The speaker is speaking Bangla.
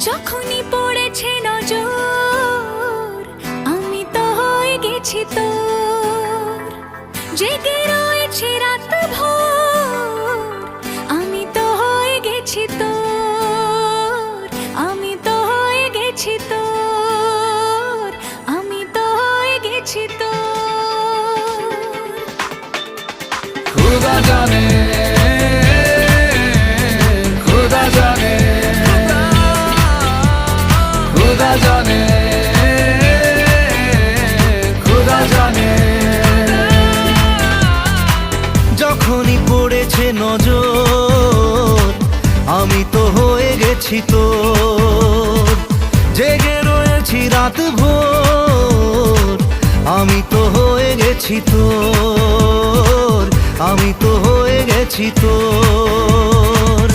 যখনই পড়েছে নজর আমি তো হয়ে গেছি তোর, জেগে রয়েছে রাত ভোর আমি তো হয়ে গেছি তোর, আমি তো হয়ে গেছি তোর, আমি তো হয়ে গেছি তোর। खुदा जाने खुदा जाने खुदा जाने खुदा जाने যখনই পড়েছে নজর আমি তো হয়ে গেছি তোর, জেগে রয়েছি রাত ভোর আমি তো হয়ে গেছি তোর, আমি তো হয়ে গেছি তোর।